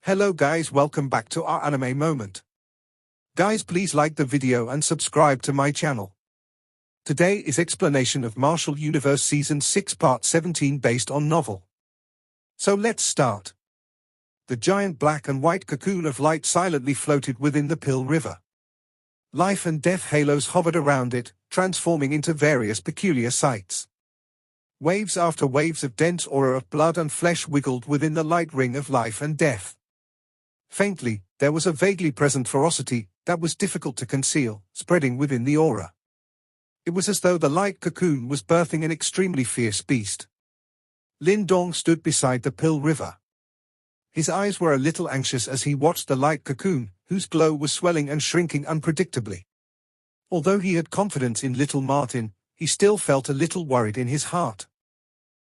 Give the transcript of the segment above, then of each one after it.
Hello guys, welcome back to our anime moment. Guys, please like the video and subscribe to my channel. Today is explanation of Martial Universe Season 6 Part 17 based on novel. So let's start. The giant black and white cocoon of light silently floated within the Pill River. Life and death halos hovered around it, transforming into various peculiar sights. Waves after waves of dense aura of blood and flesh wiggled within the light ring of life and death. Faintly, there was a vaguely present ferocity that was difficult to conceal, spreading within the aura. It was as though the light cocoon was birthing an extremely fierce beast. Lin Dong stood beside the Pill River. His eyes were a little anxious as he watched the light cocoon, whose glow was swelling and shrinking unpredictably. Although he had confidence in little Martin, he still felt a little worried in his heart.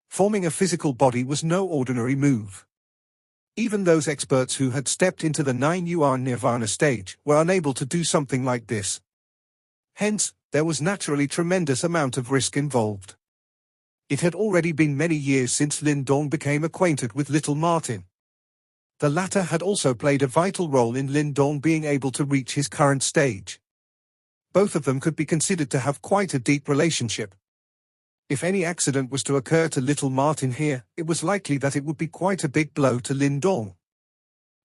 Forming a physical body was no ordinary move. Even those experts who had stepped into the 9-yuan nirvana stage were unable to do something like this. Hence, there was naturally tremendous amount of risk involved. It had already been many years since Lin Dong became acquainted with little Martin. The latter had also played a vital role in Lin Dong being able to reach his current stage. Both of them could be considered to have quite a deep relationship. If any accident was to occur to little Martin here, it was likely that it would be quite a big blow to Lin Dong.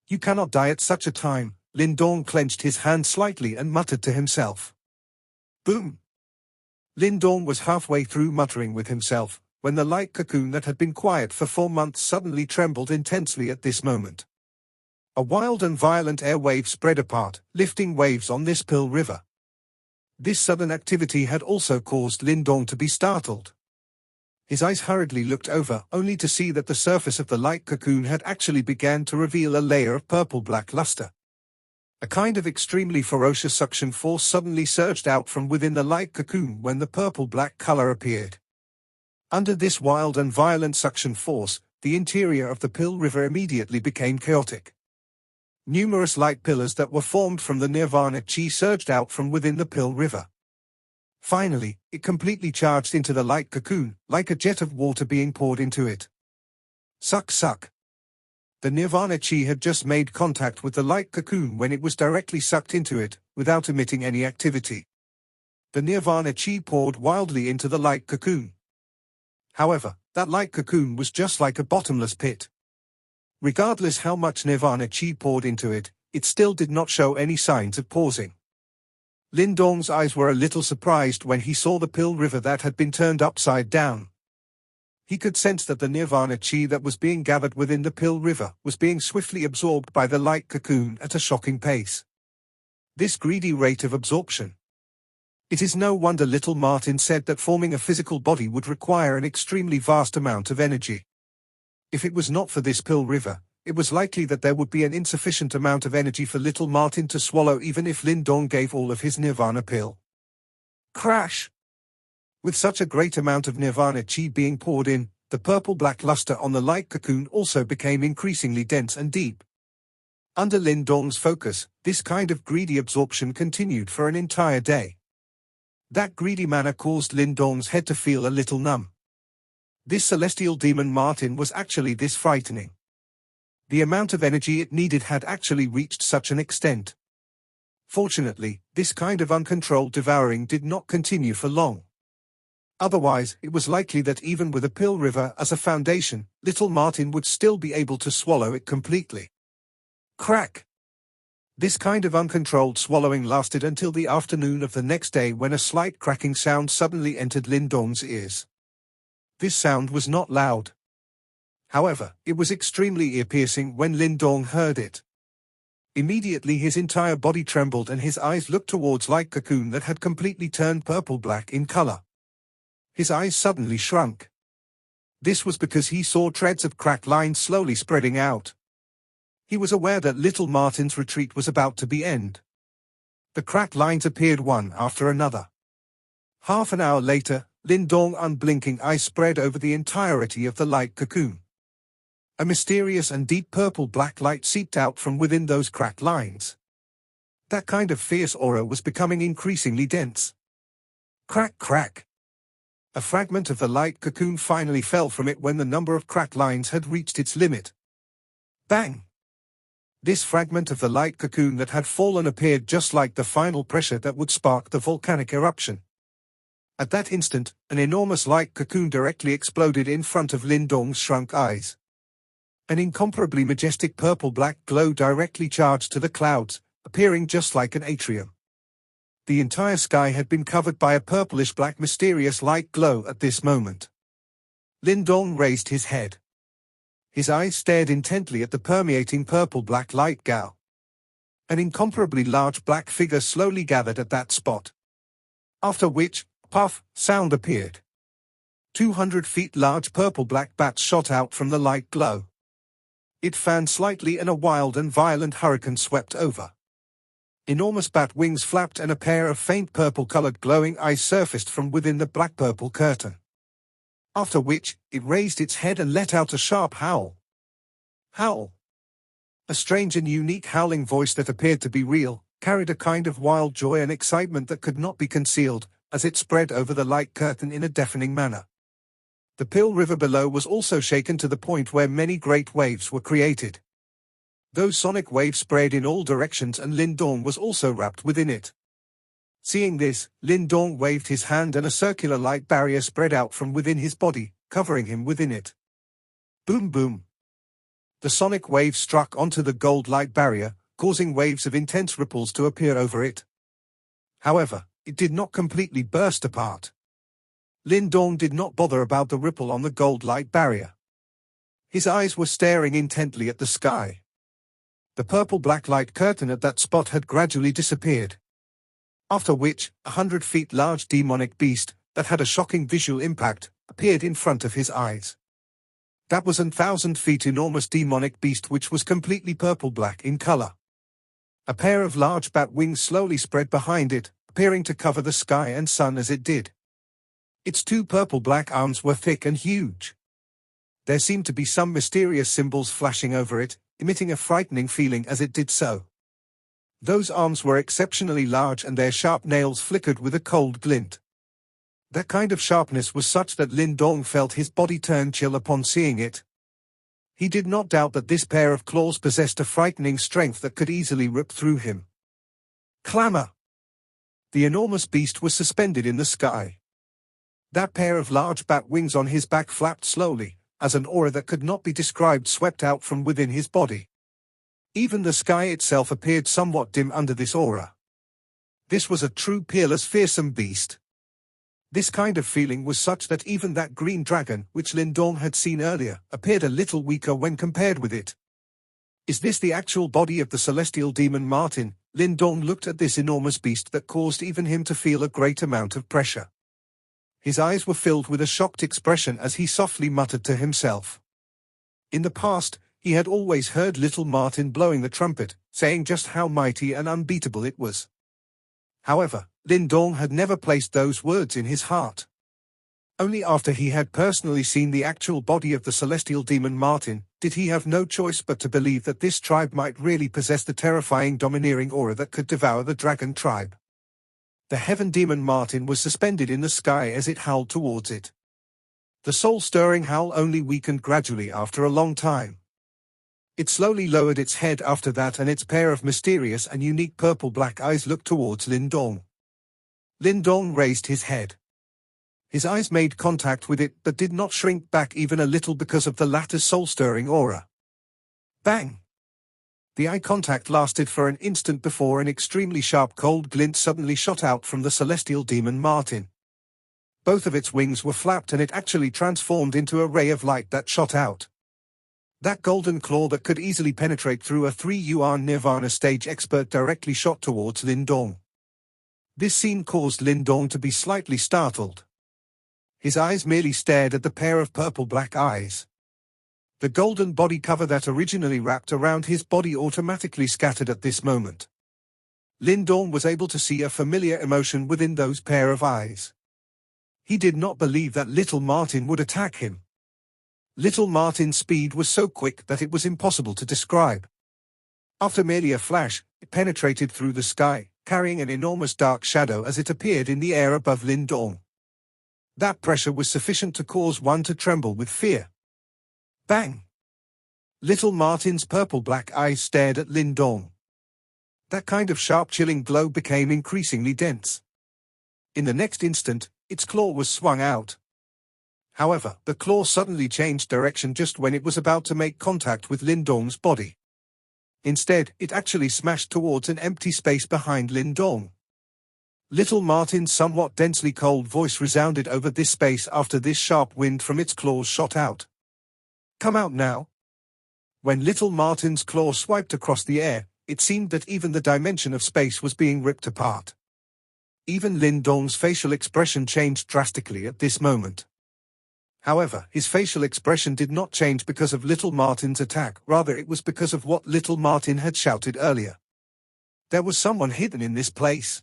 "You cannot die at such a time," Lin Dong clenched his hand slightly and muttered to himself. Boom! Lin Dong was halfway through muttering with himself, when the light cocoon that had been quiet for 4 months suddenly trembled intensely at this moment. A wild and violent air wave spread apart, lifting waves on this Pill River. This sudden activity had also caused Lin Dong to be startled. His eyes hurriedly looked over, only to see that the surface of the light cocoon had actually begun to reveal a layer of purple-black luster. A kind of extremely ferocious suction force suddenly surged out from within the light cocoon when the purple-black color appeared. Under this wild and violent suction force, the interior of the Pill River immediately became chaotic. Numerous light pillars that were formed from the Nirvana Chi surged out from within the Pill River. Finally, it completely charged into the light cocoon, like a jet of water being poured into it. Suck suck. The Nirvana Chi had just made contact with the light cocoon when it was directly sucked into it, without emitting any activity. The Nirvana Chi poured wildly into the light cocoon. However, that light cocoon was just like a bottomless pit. Regardless how much Nirvana Chi poured into it, it still did not show any signs of pausing. Lin Dong's eyes were a little surprised when he saw the Pill River that had been turned upside down. He could sense that the Nirvana Chi that was being gathered within the Pill River was being swiftly absorbed by the light cocoon at a shocking pace. This greedy rate of absorption. It is no wonder little Martin said that forming a physical body would require an extremely vast amount of energy. If it was not for this Pill River, it was likely that there would be an insufficient amount of energy for little Martin to swallow even if Lin Dong gave all of his Nirvana pill. Crash! With such a great amount of Nirvana Chi being poured in, the purple-black luster on the light cocoon also became increasingly dense and deep. Under Lin Dong's focus, this kind of greedy absorption continued for an entire day. That greedy manner caused Lin Dong's head to feel a little numb. This celestial demon Martin was actually this frightening. The amount of energy it needed had actually reached such an extent. Fortunately, this kind of uncontrolled devouring did not continue for long. Otherwise, it was likely that even with a Pill River as a foundation, little Martin would still be able to swallow it completely. Crack! This kind of uncontrolled swallowing lasted until the afternoon of the next day when a slight cracking sound suddenly entered Lin Dong's ears. This sound was not loud. However, it was extremely ear-piercing when Lin Dong heard it. Immediately his entire body trembled and his eyes looked towards light cocoon that had completely turned purple-black in color. His eyes suddenly shrunk. This was because he saw threads of cracked lines slowly spreading out. He was aware that little Martin's retreat was about to be end. The cracked lines appeared one after another. Half an hour later, Lin Dong's unblinking eyes spread over the entirety of the light cocoon. A mysterious and deep purple-black light seeped out from within those cracked lines. That kind of fierce aura was becoming increasingly dense. Crack crack! A fragment of the light cocoon finally fell from it when the number of cracked lines had reached its limit. Bang! This fragment of the light cocoon that had fallen appeared just like the final pressure that would spark the volcanic eruption. At that instant, an enormous light cocoon directly exploded in front of Lin Dong's shrunk eyes. An incomparably majestic purple-black glow directly charged to the clouds, appearing just like an atrium. The entire sky had been covered by a purplish-black mysterious light glow at this moment. Lin Dong raised his head. His eyes stared intently at the permeating purple-black light gao. An incomparably large black figure slowly gathered at that spot. After which, puff, sound appeared. 200 feet large purple-black bats shot out from the light glow. It fanned slightly and a wild and violent hurricane swept over. Enormous bat wings flapped and a pair of faint purple-colored glowing eyes surfaced from within the black-purple curtain. After which, it raised its head and let out a sharp howl. Howl. A strange and unique howling voice that appeared to be real, carried a kind of wild joy and excitement that could not be concealed, as it spread over the light curtain in a deafening manner. The Pil River below was also shaken to the point where many great waves were created. Those sonic waves spread in all directions and Lin Dong was also wrapped within it. Seeing this, Lin Dong waved his hand and a circular light barrier spread out from within his body, covering him within it. Boom boom. The sonic waves struck onto the gold light barrier, causing waves of intense ripples to appear over it. However, it did not completely burst apart. Lin Dong did not bother about the ripple on the gold light barrier. His eyes were staring intently at the sky. The purple-black light curtain at that spot had gradually disappeared. After which, 100 feet large demonic beast, that had a shocking visual impact, appeared in front of his eyes. That was 1,000 feet enormous demonic beast which was completely purple-black in color. A pair of large bat wings slowly spread behind it, appearing to cover the sky and sun as it did. Its two purple-black arms were thick and huge. There seemed to be some mysterious symbols flashing over it, emitting a frightening feeling as it did so. Those arms were exceptionally large and their sharp nails flickered with a cold glint. That kind of sharpness was such that Lin Dong felt his body turn chill upon seeing it. He did not doubt that this pair of claws possessed a frightening strength that could easily rip through him. Clamor! The enormous beast was suspended in the sky. That pair of large bat wings on his back flapped slowly, as an aura that could not be described swept out from within his body. Even the sky itself appeared somewhat dim under this aura. This was a true peerless fearsome beast. This kind of feeling was such that even that green dragon, which Lin Dong had seen earlier, appeared a little weaker when compared with it. Is this the actual body of the celestial demon Martin? Lin Dong looked at this enormous beast that caused even him to feel a great amount of pressure. His eyes were filled with a shocked expression as he softly muttered to himself. In the past, he had always heard little Martin blowing the trumpet, saying just how mighty and unbeatable it was. However, Lin Dong had never placed those words in his heart. Only after he had personally seen the actual body of the celestial demon Martin, did he have no choice but to believe that this tribe might really possess the terrifying domineering aura that could devour the dragon tribe. The heaven demon Martin was suspended in the sky as it howled towards it. The soul-stirring howl only weakened gradually after a long time. It slowly lowered its head after that and its pair of mysterious and unique purple-black eyes looked towards Lin Dong. Lin Dong raised his head. His eyes made contact with it but did not shrink back even a little because of the latter's soul-stirring aura. Bang! The eye contact lasted for an instant before an extremely sharp cold glint suddenly shot out from the celestial demon Martin. Both of its wings were flapped and it actually transformed into a ray of light that shot out. That golden claw that could easily penetrate through a 3-yuan Nirvana stage expert directly shot towards Lin Dong. This scene caused Lin Dong to be slightly startled. His eyes merely stared at the pair of purple-black eyes. The golden body cover that originally wrapped around his body automatically scattered at this moment. Lin Dong was able to see a familiar emotion within those pair of eyes. He did not believe that little Martin would attack him. Little Martin's speed was so quick that it was impossible to describe. After merely a flash, it penetrated through the sky, carrying an enormous dark shadow as it appeared in the air above Lin Dong. That pressure was sufficient to cause one to tremble with fear. Bang! Little Martin's purple-black eyes stared at Lin Dong. That kind of sharp, chilling glow became increasingly dense. In the next instant, its claw was swung out. However, the claw suddenly changed direction just when it was about to make contact with Lin Dong's body. Instead, it actually smashed towards an empty space behind Lin Dong. Little Martin's somewhat densely cold voice resounded over this space after this sharp wind from its claws shot out. "Come out now." When Little Martin's claw swiped across the air, it seemed that even the dimension of space was being ripped apart. Even Lin Dong's facial expression changed drastically at this moment. However, his facial expression did not change because of Little Martin's attack, rather it was because of what Little Martin had shouted earlier. There was someone hidden in this place.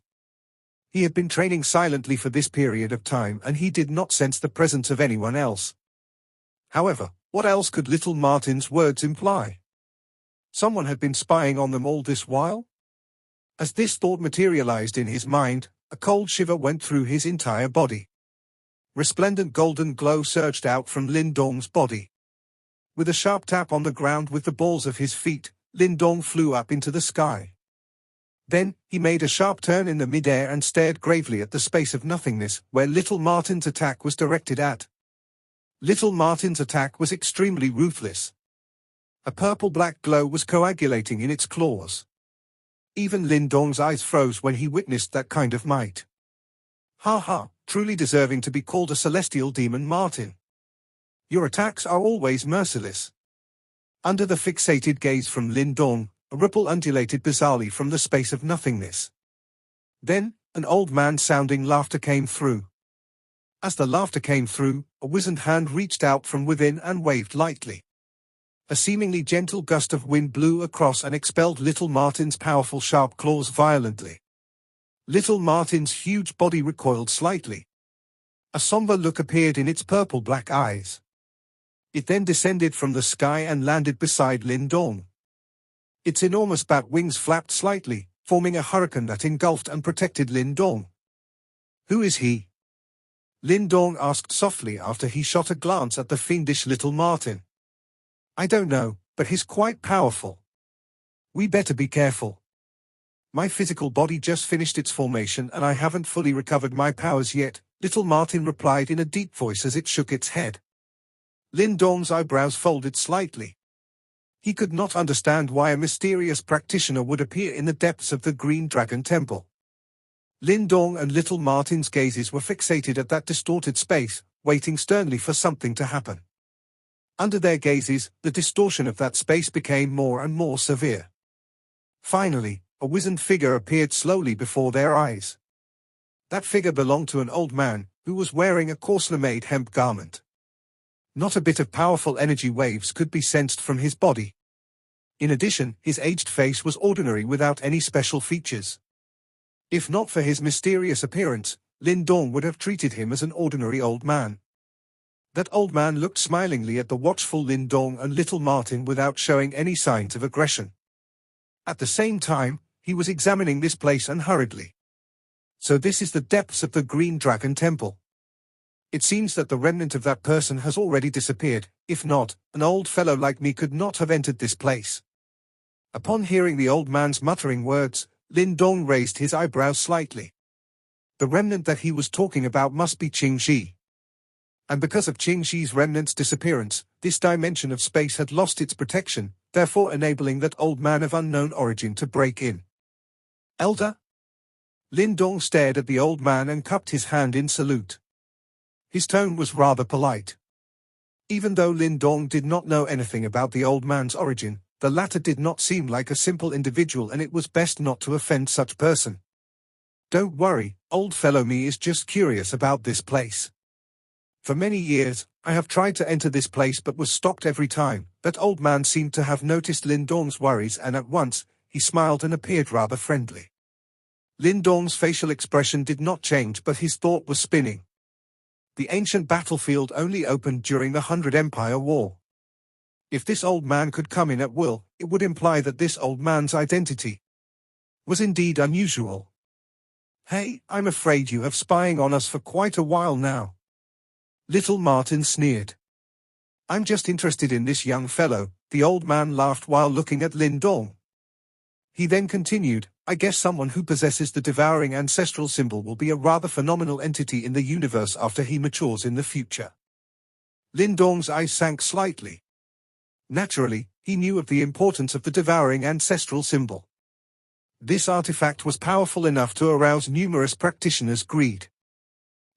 He had been training silently for this period of time and he did not sense the presence of anyone else. However, what else could Little Martin's words imply? Someone had been spying on them all this while? As this thought materialized in his mind, a cold shiver went through his entire body. Resplendent golden glow surged out from Lin Dong's body. With a sharp tap on the ground with the balls of his feet, Lin Dong flew up into the sky. Then, he made a sharp turn in the mid-air and stared gravely at the space of nothingness where Little Martin's attack was directed at. Little Martin's attack was extremely ruthless. A purple-black glow was coagulating in its claws. Even Lin Dong's eyes froze when he witnessed that kind of might. "Ha ha, truly deserving to be called a celestial demon, Martin. Your attacks are always merciless." Under the fixated gaze from Lin Dong, a ripple undulated bizarrely from the space of nothingness. Then, an old man-sounding laughter came through. As the laughter came through, a wizened hand reached out from within and waved lightly. A seemingly gentle gust of wind blew across and expelled Little Martin's powerful sharp claws violently. Little Martin's huge body recoiled slightly. A somber look appeared in its purple-black eyes. It then descended from the sky and landed beside Lin Dong. Its enormous bat wings flapped slightly, forming a hurricane that engulfed and protected Lin Dong. "Who is he?" Lin Dong asked softly after he shot a glance at the fiendish Little Martin. "I don't know, but he's quite powerful. We better be careful. My physical body just finished its formation and I haven't fully recovered my powers yet," Little Martin replied in a deep voice as it shook its head. Lin Dong's eyebrows folded slightly. He could not understand why a mysterious practitioner would appear in the depths of the Green Dragon Temple. Lin Dong and Little Martin's gazes were fixated at that distorted space, waiting sternly for something to happen. Under their gazes, the distortion of that space became more and more severe. Finally, a wizened figure appeared slowly before their eyes. That figure belonged to an old man, who was wearing a coarsely-made hemp garment. Not a bit of powerful energy waves could be sensed from his body. In addition, his aged face was ordinary without any special features. If not for his mysterious appearance, Lin Dong would have treated him as an ordinary old man. That old man looked smilingly at the watchful Lin Dong and Little Martin without showing any signs of aggression. At the same time, he was examining this place unhurriedly. "So this is the depths of the Green Dragon Temple. It seems that the remnant of that person has already disappeared. If not, an old fellow like me could not have entered this place." Upon hearing the old man's muttering words, Lin Dong raised his eyebrows slightly. The remnant that he was talking about must be Qing Shi. And because of Qing Shi's remnant's disappearance, this dimension of space had lost its protection, therefore enabling that old man of unknown origin to break in. "Elder?" Lin Dong stared at the old man and cupped his hand in salute. His tone was rather polite. Even though Lin Dong did not know anything about the old man's origin, the latter did not seem like a simple individual and it was best not to offend such person. "Don't worry, old fellow, me is just curious about this place. For many years, I have tried to enter this place but was stopped every time." That old man seemed to have noticed Lin Dong's worries and at once, he smiled and appeared rather friendly. Lin Dong's facial expression did not change but his thought was spinning. The ancient battlefield only opened during the 100 Empire War. If this old man could come in at will, it would imply that this old man's identity was indeed unusual. "Hey, I'm afraid you have spying on us for quite a while now." Little Martin sneered. I'm just interested in this young fellow, the old man laughed while looking at Lin Dong. He then continued, I guess someone who possesses the devouring ancestral symbol will be a rather phenomenal entity in the universe after he matures in the future. Lin Dong's eyes sank slightly. Naturally, he knew of the importance of the devouring ancestral symbol. This artifact was powerful enough to arouse numerous practitioners' greed.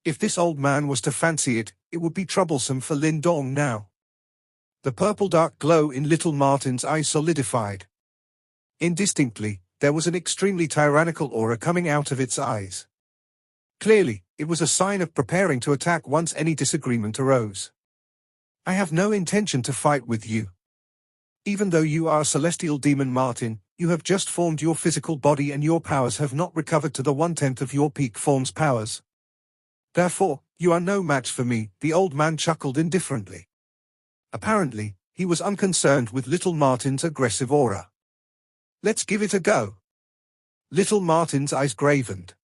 If this old man was to fancy it, it would be troublesome for Lin Dong now. The purple dark glow in little Martin's eyes solidified. Indistinctly, there was an extremely tyrannical aura coming out of its eyes. Clearly, it was a sign of preparing to attack once any disagreement arose. I have no intention to fight with you. Even though you are a celestial demon Martin, you have just formed your physical body and your powers have not recovered to the 1/10 of your peak form's powers. Therefore, you are no match for me, the old man chuckled indifferently. Apparently, he was unconcerned with little Martin's aggressive aura. Let's give it a go. Little Martin's eyes gravened.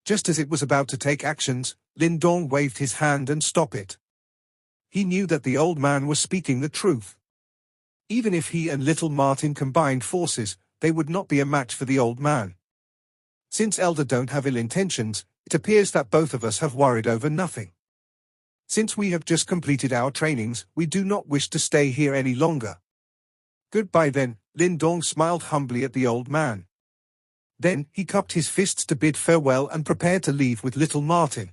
Just as it was about to take actions, Lin Dong waved his hand and stopped it. He knew that the old man was speaking the truth. Even if he and little Martin combined forces, they would not be a match for the old man. Since Elder don't have ill intentions, it appears that both of us have worried over nothing. Since we have just completed our trainings, we do not wish to stay here any longer. Goodbye then, Lin Dong smiled humbly at the old man. Then, he cupped his fists to bid farewell and prepared to leave with little Martin.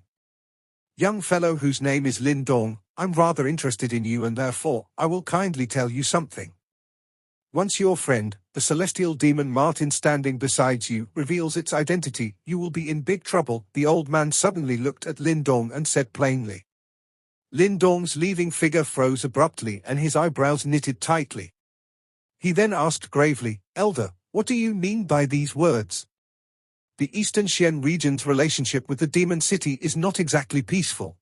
Young fellow whose name is Lin Dong, I'm rather interested in you and therefore, I will kindly tell you something. Once your friend, the celestial demon Martin standing beside you, reveals its identity, you will be in big trouble, the old man suddenly looked at Lin Dong and said plainly. Lin Dong's leaving figure froze abruptly and his eyebrows knitted tightly. He then asked gravely, Elder, what do you mean by these words? The Eastern Xian region's relationship with the demon city is not exactly peaceful.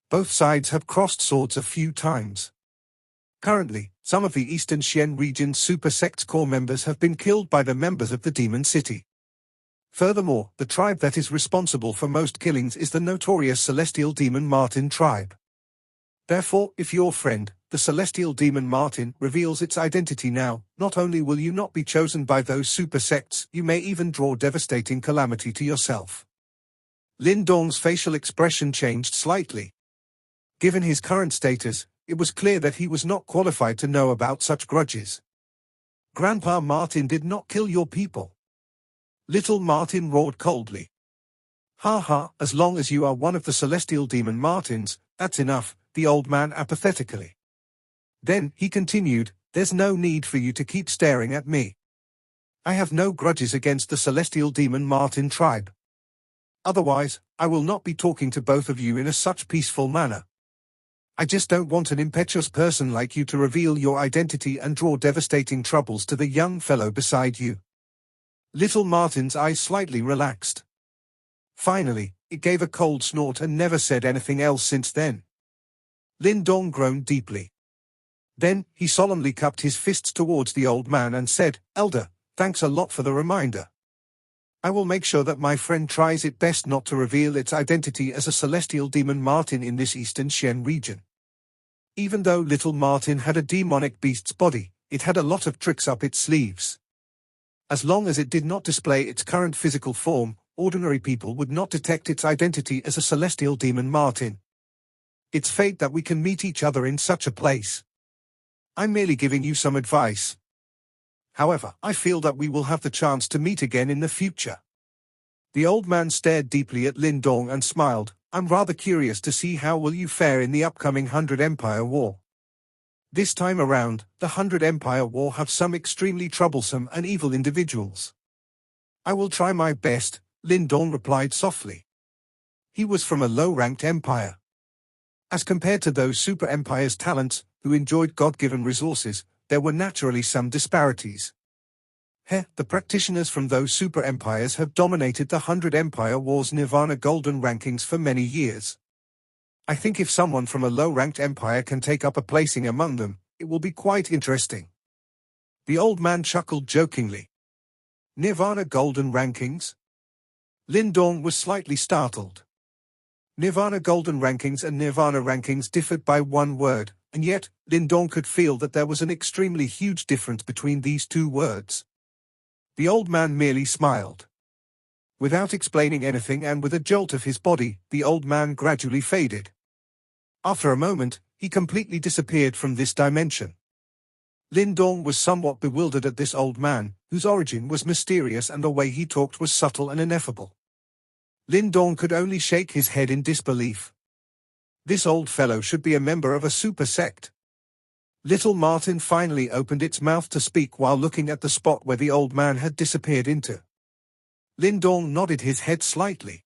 Both sides have crossed swords a few times. Currently, some of the Eastern Xian region's super sect's core members have been killed by the members of the demon city. Furthermore, the tribe that is responsible for most killings is the notorious celestial demon Martin tribe. Therefore, if your friend, the celestial demon Martin, reveals its identity now, not only will you not be chosen by those super sects, you may even draw devastating calamity to yourself. Lin Dong's facial expression changed slightly. Given his current status, it was clear that he was not qualified to know about such grudges. Grandpa Martin did not kill your people. Little Martin roared coldly. Ha ha, as long as you are one of the celestial demon Martins, that's enough, the old man apathetically. Then, he continued, there's no need for you to keep staring at me. I have no grudges against the celestial demon Martin tribe. Otherwise, I will not be talking to both of you in a such peaceful manner. I just don't want an impetuous person like you to reveal your identity and draw devastating troubles to the young fellow beside you. Little Martin's eyes slightly relaxed. Finally, it gave a cold snort and never said anything else since then. Lin Dong groaned deeply. Then, he solemnly cupped his fists towards the old man and said, Elder, thanks a lot for the reminder. I will make sure that my friend tries its best not to reveal its identity as a celestial demon Martin in this Eastern Xian region. Even though little Martin had a demonic beast's body, it had a lot of tricks up its sleeves. As long as it did not display its current physical form, ordinary people would not detect its identity as a celestial demon Martin. It's fate that we can meet each other in such a place. I'm merely giving you some advice. However, I feel that we will have the chance to meet again in the future. The old man stared deeply at Lin Dong and smiled. I'm rather curious to see how will you fare in the upcoming 100 Empire War. This time around, the 100 Empire War have some extremely troublesome and evil individuals. I will try my best, Lin Dong replied softly. He was from a low-ranked empire. As compared to those super empires' talents, who enjoyed God-given resources, there were naturally some disparities. The practitioners from those super empires have dominated the 100 Empire War's Nirvana Golden rankings for many years. I think if someone from a low-ranked empire can take up a placing among them, it will be quite interesting. The old man chuckled jokingly. Nirvana Golden rankings? Lin Dong was slightly startled. Nirvana Golden rankings and Nirvana rankings differed by one word, and yet, Lin Dong could feel that there was an extremely huge difference between these two words. The old man merely smiled. Without explaining anything and with a jolt of his body, the old man gradually faded. After a moment, he completely disappeared from this dimension. Lin Dong was somewhat bewildered at this old man, whose origin was mysterious and the way he talked was subtle and ineffable. Lin Dong could only shake his head in disbelief. This old fellow should be a member of a super sect. Little Martin finally opened its mouth to speak while looking at the spot where the old man had disappeared into. Lin Dong nodded his head slightly.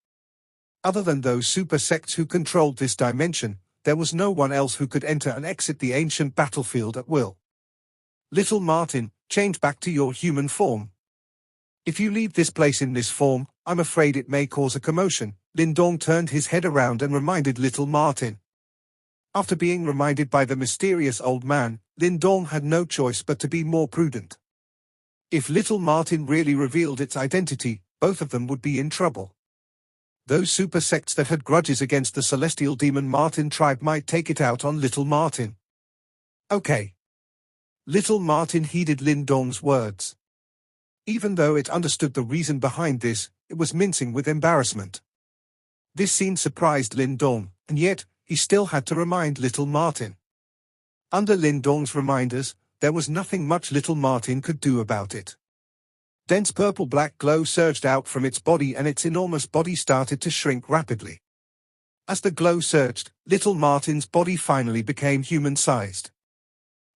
Other than those super sects who controlled this dimension, there was no one else who could enter and exit the ancient battlefield at will. Little Martin, change back to your human form. If you leave this place in this form, I'm afraid it may cause a commotion. Lin Dong turned his head around and reminded Little Martin. After being reminded by the mysterious old man, Lin Dong had no choice but to be more prudent. If Little Martin really revealed its identity, both of them would be in trouble. Those super sects that had grudges against the celestial demon Martin tribe might take it out on Little Martin. Okay. Little Martin heeded Lin Dong's words. Even though it understood the reason behind this, it was mincing with embarrassment. This scene surprised Lin Dong, and yet, he still had to remind Little Martin. Under Lin Dong's reminders, there was nothing much Little Martin could do about it. Dense purple-black glow surged out from its body and its enormous body started to shrink rapidly. As the glow surged, Little Martin's body finally became human-sized.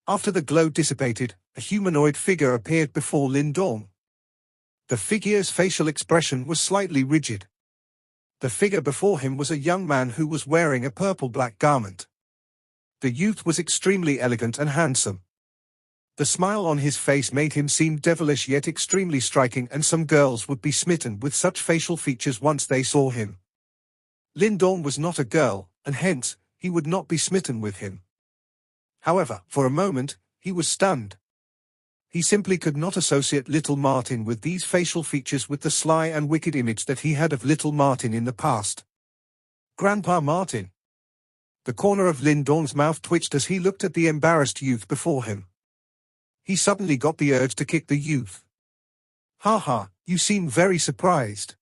After the glow dissipated, a humanoid figure appeared before Lin Dong. The figure's facial expression was slightly rigid. The figure before him was a young man who was wearing a purple-black garment. The youth was extremely elegant and handsome. The smile on his face made him seem devilish yet extremely striking, and some girls would be smitten with such facial features once they saw him. Lin Dong was not a girl, and hence, he would not be smitten with him. However, for a moment, he was stunned. He simply could not associate Little Martin with these facial features with the sly and wicked image that he had of Little Martin in the past. Grandpa Martin. The corner of Lin Dong's mouth twitched as he looked at the embarrassed youth before him. He suddenly got the urge to kick the youth. Ha ha, you seem very surprised.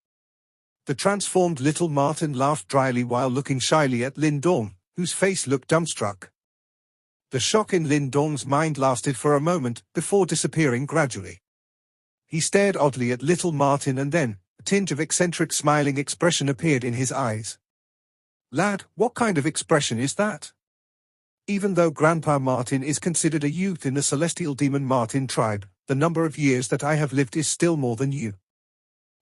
The transformed Little Martin laughed dryly while looking shyly at Lin Dong, whose face looked dumbstruck. The shock in Lin Dong's mind lasted for a moment, before disappearing gradually. He stared oddly at Little Martin and then, a tinge of eccentric smiling expression appeared in his eyes. Lad, what kind of expression is that? Even though Grandpa Martin is considered a youth in the celestial demon Martin tribe, the number of years that I have lived is still more than you.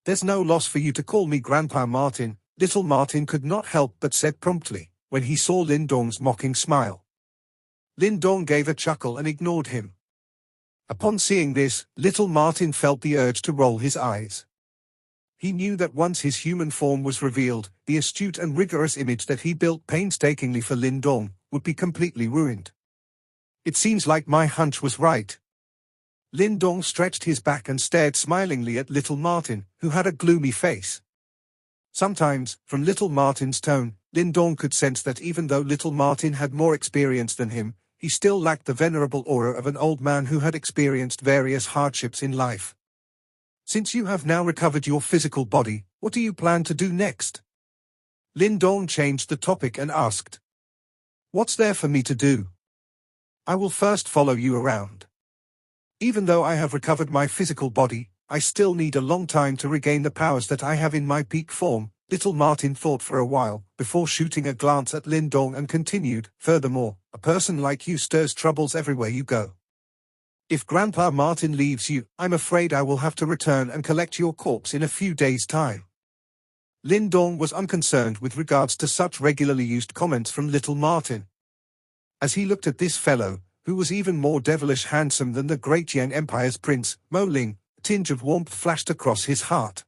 There's no loss for you to call me Grandpa Martin, Little Martin could not help but said promptly, when he saw Lin Dong's mocking smile. Lin Dong gave a chuckle and ignored him. Upon seeing this, Little Martin felt the urge to roll his eyes. He knew that once his human form was revealed, the astute and rigorous image that he built painstakingly for Lin Dong would be completely ruined. It seems like my hunch was right. Lin Dong stretched his back and stared smilingly at Little Martin, who had a gloomy face. Sometimes, from Little Martin's tone, Lin Dong could sense that even though Little Martin had more experience than him, he still lacked the venerable aura of an old man who had experienced various hardships in life. Since you have now recovered your physical body, what do you plan to do next? Lin Dong changed the topic and asked. What's there for me to do? I will first follow you around. Even though I have recovered my physical body, I still need a long time to regain the powers that I have in my peak form. Little Martin thought for a while, before shooting a glance at Lin Dong and continued, furthermore, a person like you stirs troubles everywhere you go. If Grandpa Martin leaves you, I'm afraid I will have to return and collect your corpse in a few days' time. Lin Dong was unconcerned with regards to such regularly used comments from Little Martin. As he looked at this fellow, who was even more devilish handsome than the great Yang Empire's prince, Mo Ling, a tinge of warmth flashed across his heart.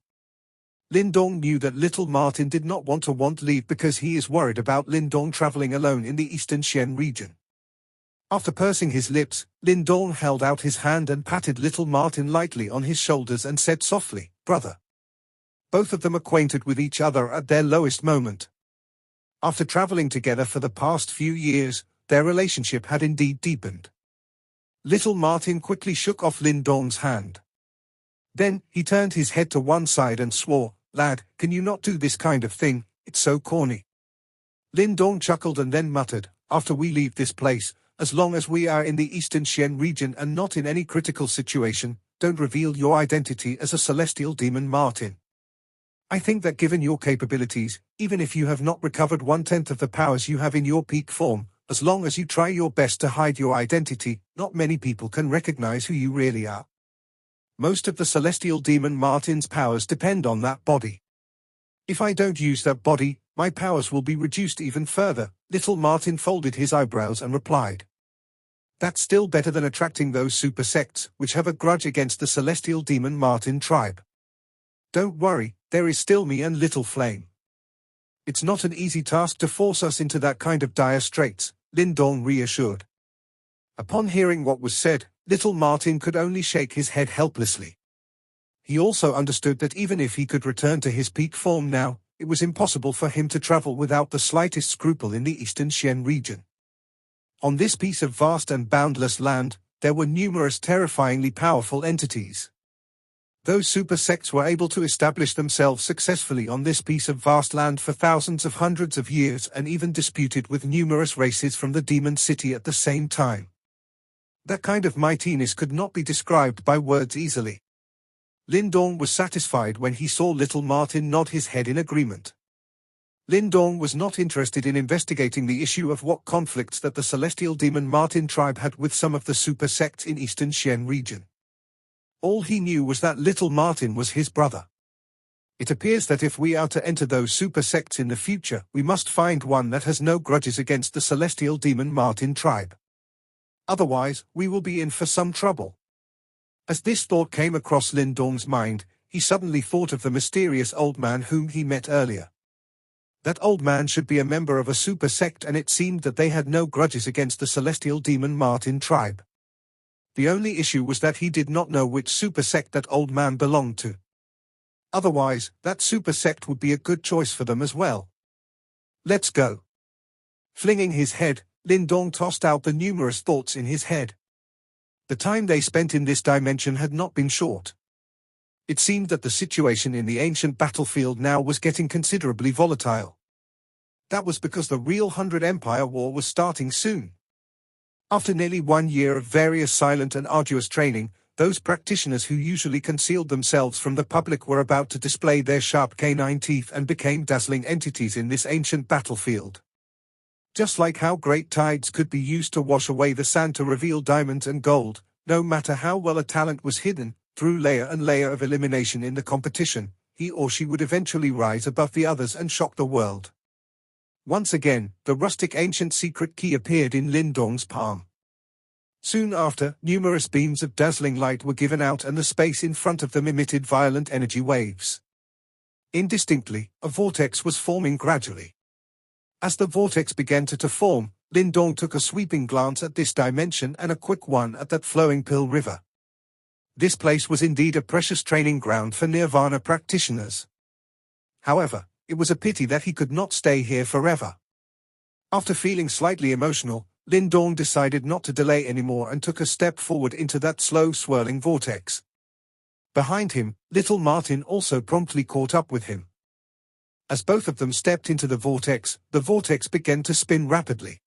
Lin Dong knew that Little Martin did not want to leave because he is worried about Lin Dong traveling alone in the eastern Xian region. After pursing his lips, Lin Dong held out his hand and patted Little Martin lightly on his shoulders and said softly, "Brother." Both of them acquainted with each other at their lowest moment. After traveling together for the past few years, their relationship had indeed deepened. Little Martin quickly shook off Lin Dong's hand. Then, he turned his head to one side and swore, "Lad, can you not do this kind of thing? It's so corny." Lin Dong chuckled and then muttered, "After we leave this place, as long as we are in the Eastern Xian region and not in any critical situation, don't reveal your identity as a celestial demon, Martin. I think that given your capabilities, even if you have not recovered 1/10 of the powers you have in your peak form, as long as you try your best to hide your identity, not many people can recognize who you really are. Most of the celestial demon Martin's powers depend on that body. If I don't use that body, my powers will be reduced even further." Little Martin folded his eyebrows and replied, "That's still better than attracting those super sects, which have a grudge against the celestial demon Martin tribe. Don't worry, there is still me and Little Flame. It's not an easy task to force us into that kind of dire straits," Lin Dong reassured. Upon hearing what was said, Little Martin could only shake his head helplessly. He also understood that even if he could return to his peak form now, it was impossible for him to travel without the slightest scruple in the Eastern Xian region. On this piece of vast and boundless land, there were numerous terrifyingly powerful entities. Those super sects were able to establish themselves successfully on this piece of vast land for thousands of hundreds of years and even disputed with numerous races from the Demon City at the same time. That kind of mightiness could not be described by words easily. Lin Dong was satisfied when he saw Little Martin nod his head in agreement. Lin Dong was not interested in investigating the issue of what conflicts that the celestial demon Martin tribe had with some of the super sects in Eastern Xian region. All he knew was that Little Martin was his brother. It appears that if we are to enter those super sects in the future, we must find one that has no grudges against the celestial demon Martin tribe. Otherwise, we will be in for some trouble. As this thought came across Lin Dong's mind, he suddenly thought of the mysterious old man whom he met earlier. That old man should be a member of a super sect, and it seemed that they had no grudges against the celestial demon Martin tribe. The only issue was that he did not know which super sect that old man belonged to. Otherwise, that super sect would be a good choice for them as well. Let's go. Flinging his head, Lin Dong tossed out the numerous thoughts in his head. The time they spent in this dimension had not been short. It seemed that the situation in the ancient battlefield now was getting considerably volatile. That was because the real 100 Empire War was starting soon. After nearly 1 year of various silent and arduous training, those practitioners who usually concealed themselves from the public were about to display their sharp canine teeth and became dazzling entities in this ancient battlefield. Just like how great tides could be used to wash away the sand to reveal diamonds and gold, no matter how well a talent was hidden, through layer and layer of elimination in the competition, he or she would eventually rise above the others and shock the world. Once again, the rustic ancient secret key appeared in Lin Dong's palm. Soon after, numerous beams of dazzling light were given out and the space in front of them emitted violent energy waves. Indistinctly, a vortex was forming gradually. As the vortex began to form, Lin Dong took a sweeping glance at this dimension and a quick one at that flowing Pill River. This place was indeed a precious training ground for Nirvana practitioners. However, it was a pity that he could not stay here forever. After feeling slightly emotional, Lin Dong decided not to delay anymore and took a step forward into that slow swirling vortex. Behind him, Little Martin also promptly caught up with him. As both of them stepped into the vortex began to spin rapidly.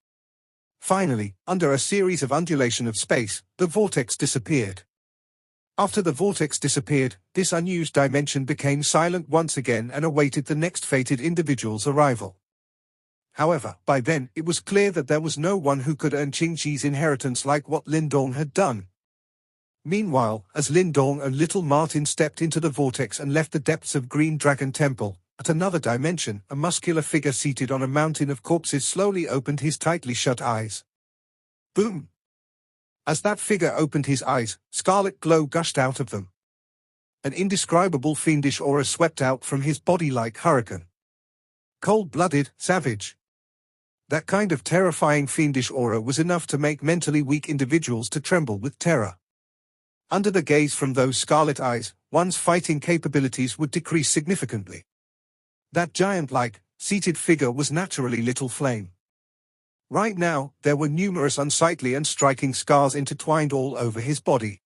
Finally, under a series of undulation of space, the vortex disappeared. After the vortex disappeared, this unused dimension became silent once again and awaited the next fated individual's arrival. However, by then, it was clear that there was no one who could earn Qingqi's inheritance like what Lin Dong had done. Meanwhile, as Lin Dong and Little Martin stepped into the vortex and left the depths of Green Dragon Temple, at another dimension, a muscular figure seated on a mountain of corpses slowly opened his tightly shut eyes. Boom! As that figure opened his eyes, scarlet glow gushed out of them. An indescribable fiendish aura swept out from his body like hurricane. Cold-blooded, savage. That kind of terrifying fiendish aura was enough to make mentally weak individuals to tremble with terror. Under the gaze from those scarlet eyes, one's fighting capabilities would decrease significantly. That giant-like, seated figure was naturally Little Flame. Right now, there were numerous unsightly and striking scars intertwined all over his body.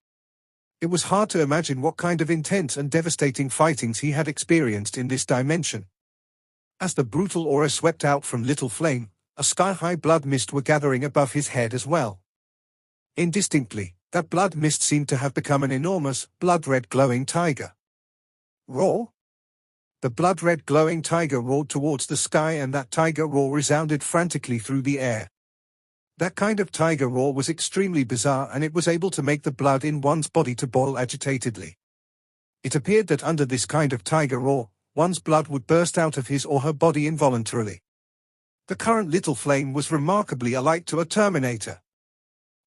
It was hard to imagine what kind of intense and devastating fightings he had experienced in this dimension. As the brutal aura swept out from Little Flame, a sky-high blood mist were gathering above his head as well. Indistinctly, that blood mist seemed to have become an enormous, blood-red glowing tiger. Roar! The blood-red glowing tiger roared towards the sky, and that tiger roar resounded frantically through the air. That kind of tiger roar was extremely bizarre, and it was able to make the blood in one's body to boil agitatedly. It appeared that under this kind of tiger roar, one's blood would burst out of his or her body involuntarily. The current Little Flame was remarkably alike to a Terminator.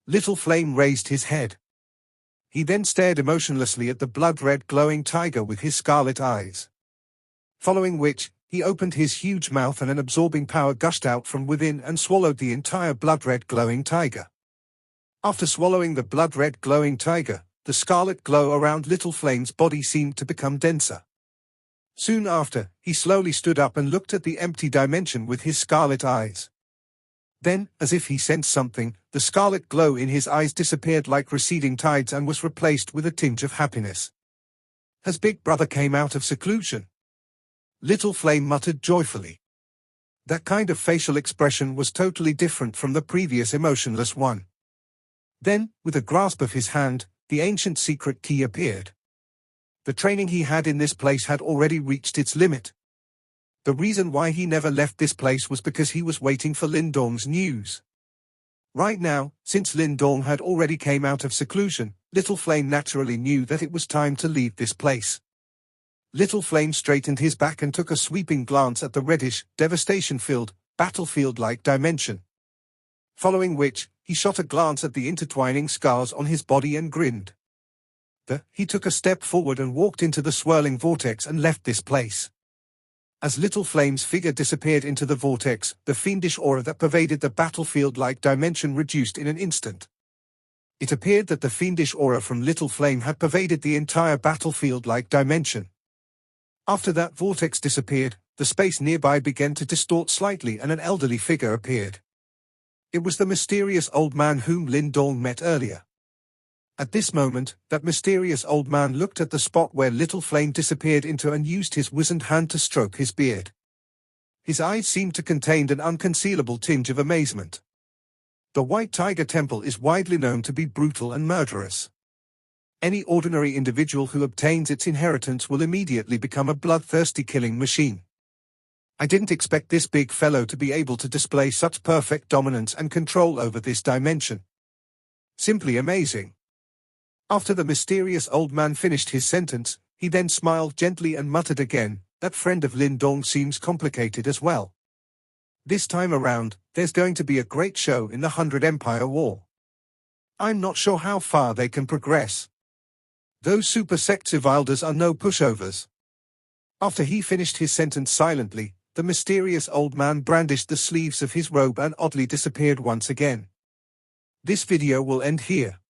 Little Flame raised his head. He then stared emotionlessly at the blood-red glowing tiger with his scarlet eyes. Following which, he opened his huge mouth and an absorbing power gushed out from within and swallowed the entire blood-red glowing tiger. After swallowing the blood-red glowing tiger, the scarlet glow around Little Flame's body seemed to become denser. Soon after, he slowly stood up and looked at the empty dimension with his scarlet eyes. Then, as if he sensed something, the scarlet glow in his eyes disappeared like receding tides and was replaced with a tinge of happiness. As Big Brother came out of seclusion, Little Flame muttered joyfully. That kind of facial expression was totally different from the previous emotionless one. Then, with a grasp of his hand, the ancient secret key appeared. The training he had in this place had already reached its limit. The reason why he never left this place was because he was waiting for Lindong's news. Right now, since Lindong had already came out of seclusion, Little Flame naturally knew that it was time to leave this place. Little Flame straightened his back and took a sweeping glance at the reddish, devastation-filled, battlefield-like dimension. Following which, he shot a glance at the intertwining scars on his body and grinned. He took a step forward and walked into the swirling vortex and left this place. As Little Flame's figure disappeared into the vortex, the fiendish aura that pervaded the battlefield-like dimension reduced in an instant. It appeared that the fiendish aura from Little Flame had pervaded the entire battlefield-like dimension. After that vortex disappeared, the space nearby began to distort slightly and an elderly figure appeared. It was the mysterious old man whom Lindong met earlier. At this moment, that mysterious old man looked at the spot where Little Flame disappeared into and used his wizened hand to stroke his beard. His eyes seemed to contain an unconcealable tinge of amazement. The White Tiger Temple is widely known to be brutal and murderous. Any ordinary individual who obtains its inheritance will immediately become a bloodthirsty killing machine. I didn't expect this big fellow to be able to display such perfect dominance and control over this dimension. Simply amazing. After the mysterious old man finished his sentence, he then smiled gently and muttered again, "That friend of Lindong seems complicated as well. This time around, there's going to be a great show in the 100 Empire War. I'm not sure how far they can progress. Those super sect Civilders are no pushovers." After he finished his sentence silently, the mysterious old man brandished the sleeves of his robe and oddly disappeared once again. This video will end here.